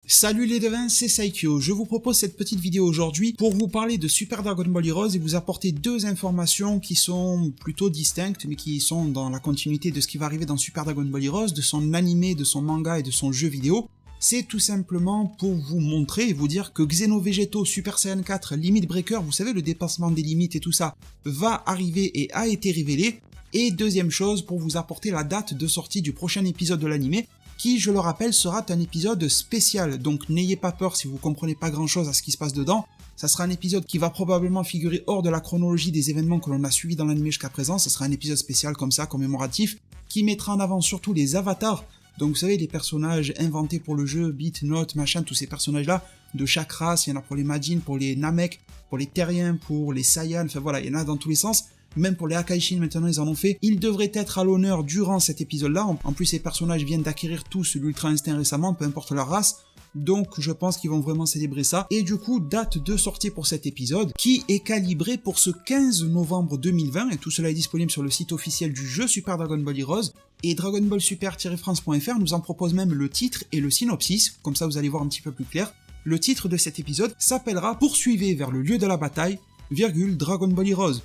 Salut les devins, c'est Saikyo. Je vous propose cette petite vidéo aujourd'hui pour vous parler de Super Dragon Ball Heroes et vous apporter deux informations qui sont plutôt distinctes mais qui sont dans la continuité de ce qui va arriver dans Super Dragon Ball Heroes, de son animé, de son manga et de son jeu vidéo. C'est tout simplement pour vous montrer et vous dire que Xeno Vegeto Super Saiyan 4 Limit Breaker, vous savez le dépassement des limites et tout ça, va arriver et a été révélé. Et deuxième chose, pour vous apporter la date de sortie du prochain épisode de l'animé, qui, je le rappelle, sera un épisode spécial, donc n'ayez pas peur si vous comprenez pas grand chose à ce qui se passe dedans. Ça sera un épisode qui va probablement figurer hors de la chronologie des événements que l'on a suivis dans l'anime jusqu'à présent. Ce sera un épisode spécial comme ça, commémoratif, qui mettra en avant surtout les avatars. Donc vous savez, les personnages inventés pour le jeu, Beat, Note, machin, tous ces personnages-là, de chaque race, il y en a pour les Majin, pour les Namek, pour les Terriens, pour les Saiyans, enfin voilà, il y en a dans tous les sens. Même pour les Akaishin, maintenant ils en ont fait. Ils devraient être à l'honneur durant cet épisode-là. En plus, ces personnages viennent d'acquérir tous l'Ultra Instinct récemment, peu importe leur race. Donc je pense qu'ils vont vraiment célébrer ça. Et du coup, date de sortie pour cet épisode, qui est calibré pour ce 15 novembre 2020. Et tout cela est disponible sur le site officiel du jeu Super Dragon Ball Heroes. Et Dragon Ball Super-France.fr nous en propose même le titre et le synopsis. Comme ça, vous allez voir un petit peu plus clair. Le titre de cet épisode s'appellera « Poursuivez vers le lieu de la bataille, Dragon Ball Heroes ».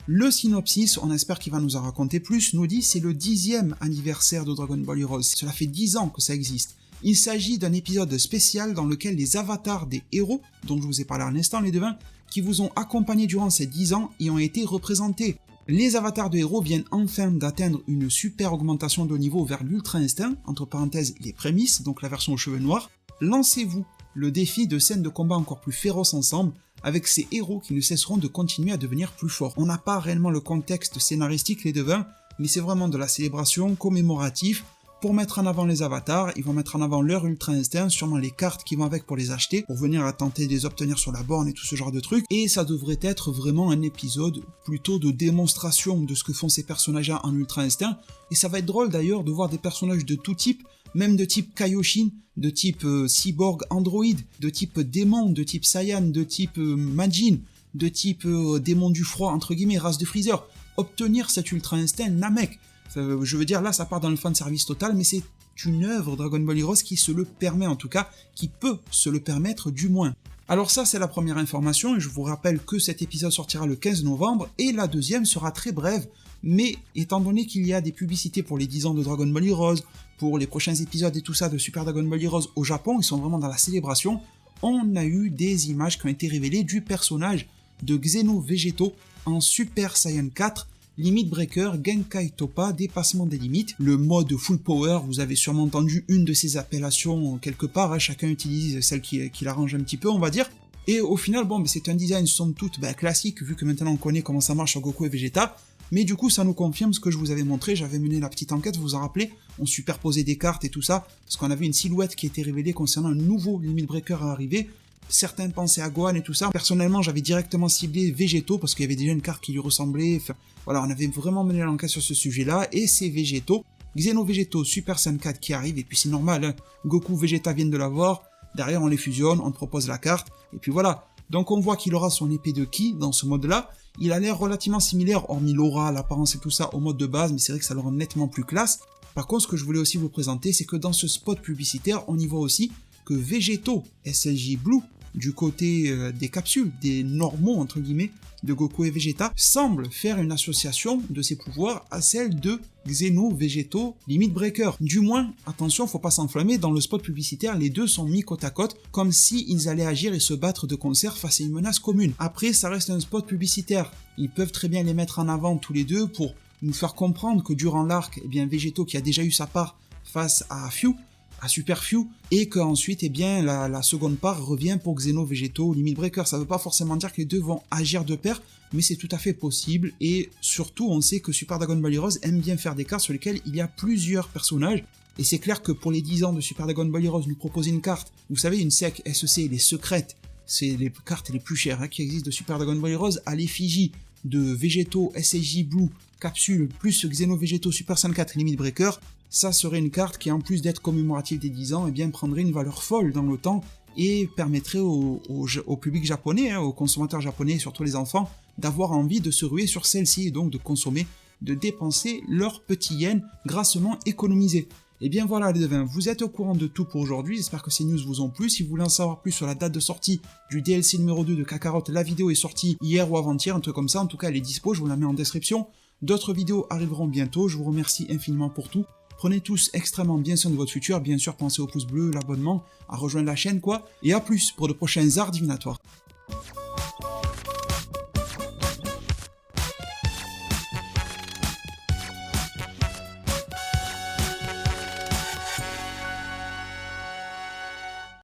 Le synopsis, on espère qu'il va nous en raconter plus, nous dit c'est le 10e anniversaire de Dragon Ball Heroes. Cela fait 10 ans que ça existe. Il s'agit d'un épisode spécial dans lequel les avatars des héros, dont je vous ai parlé à l'instant les devins, qui vous ont accompagné durant ces 10 ans y ont été représentés. Les avatars de héros viennent enfin d'atteindre une super augmentation de niveau vers l'Ultra Instinct, entre parenthèses les prémices, donc la version aux cheveux noirs. Lancez-vous le défi de scènes de combat encore plus féroces ensemble, avec ces héros qui ne cesseront de continuer à devenir plus forts. On n'a pas réellement le contexte scénaristique les devins, mais c'est vraiment de la célébration commémorative. Pour mettre en avant les avatars, ils vont mettre en avant leur Ultra Instinct, sûrement les cartes qui vont avec pour les acheter, pour venir à tenter de les obtenir sur la borne et tout ce genre de trucs. Et ça devrait être vraiment un épisode plutôt de démonstration de ce que font ces personnages-là en Ultra Instinct. Et ça va être drôle d'ailleurs de voir des personnages de tout type, même de type Kaioshin, de type cyborg android, de type démon, de type Saiyan, de type Majin, de type démon du froid, entre guillemets, race de Freezer, obtenir cet Ultra Instinct Namek. Je veux dire, là, ça part dans le fanservice total, mais c'est une œuvre Dragon Ball Heroes qui se le permet en tout cas, qui peut se le permettre du moins. Alors ça, c'est la première information, et je vous rappelle que cet épisode sortira le 15 novembre, et la deuxième sera très brève, mais étant donné qu'il y a des publicités pour les 10 ans de Dragon Ball Heroes, pour les prochains épisodes et tout ça de Super Dragon Ball Heroes au Japon, ils sont vraiment dans la célébration, on a eu des images qui ont été révélées du personnage de Xeno Vegeto en Super Saiyan 4, Limit Breaker, Genkai Toppa, dépassement des limites, le mode Full Power, vous avez sûrement entendu une de ces appellations quelque part, hein, chacun utilise celle qui l'arrange un petit peu, on va dire. Et au final, bon, c'est un design somme toute classique, vu que maintenant on connaît comment ça marche sur Goku et Vegeta, mais du coup ça nous confirme ce que je vous avais montré, j'avais mené la petite enquête, vous vous en rappelez, on superposait des cartes et tout ça, parce qu'on avait une silhouette qui était révélée concernant un nouveau Limit Breaker à arriver. Certains pensaient à Gohan et tout ça. Personnellement, j'avais directement ciblé Vegeto parce qu'il y avait déjà une carte qui lui ressemblait. Enfin, voilà, on avait vraiment mené l'enquête sur ce sujet-là et c'est Vegeto. Xeno Vegeto Super Saiyan 4 qui arrive et puis c'est normal, hein. Goku, Vegeta viennent de l'avoir. Derrière, on les fusionne, on te propose la carte et puis voilà. Donc on voit qu'il aura son épée de Ki dans ce mode-là. Il a l'air relativement similaire, hormis l'aura, l'apparence et tout ça, au mode de base, mais c'est vrai que ça le rend nettement plus classe. Par contre, ce que je voulais aussi vous présenter, c'est que dans ce spot publicitaire, on y voit aussi que Vegeto SLJ Blue, du côté des capsules, des normaux entre guillemets, de Goku et Vegeta, semble faire une association de ses pouvoirs à celle de Xeno Vegeto Limit Breaker. Du moins, attention, faut pas s'enflammer, dans le spot publicitaire, les deux sont mis côte à côte, comme si ils allaient agir et se battre de concert face à une menace commune. Après, ça reste un spot publicitaire, ils peuvent très bien les mettre en avant tous les deux pour nous faire comprendre que durant l'arc, eh bien Vegeto qui a déjà eu sa part face à Super Few, et qu'ensuite, eh bien, la seconde part revient pour Xeno Vegeto Limit Breaker. Ça veut pas forcément dire que les deux vont agir de pair, mais c'est tout à fait possible, et surtout, on sait que Super Dragon Ball Heroes aime bien faire des cartes sur lesquelles il y a plusieurs personnages, et c'est clair que pour les 10 ans de Super Dragon Ball Heroes, lui proposer une carte, vous savez, une SEC, SEC, les secrètes, c'est les cartes les plus chères qui existent de Super Dragon Ball Heroes, à l'effigie de Vegeto SSJ Blue Capsule plus Xeno Vegeto Super Saiyan 4 Limit Breaker, ça serait une carte qui en plus d'être commémorative des 10 ans, eh bien prendrait une valeur folle dans le temps et permettrait au public japonais, hein, aux consommateurs japonais et surtout les enfants, d'avoir envie de se ruer sur celle-ci et donc de consommer, de dépenser leurs petits yens grassement économisés. Et bien voilà les devins, vous êtes au courant de tout pour aujourd'hui, j'espère que ces news vous ont plu. Si vous voulez en savoir plus sur la date de sortie du DLC numéro 2 de Kakarot, la vidéo est sortie hier ou avant-hier, un truc comme ça, en tout cas elle est dispo, je vous la mets en description. D'autres vidéos arriveront bientôt, je vous remercie infiniment pour tout. Prenez tous extrêmement bien soin de votre futur, bien sûr pensez au pouce bleu, l'abonnement, à rejoindre la chaîne quoi, et à plus pour de prochains arts divinatoires.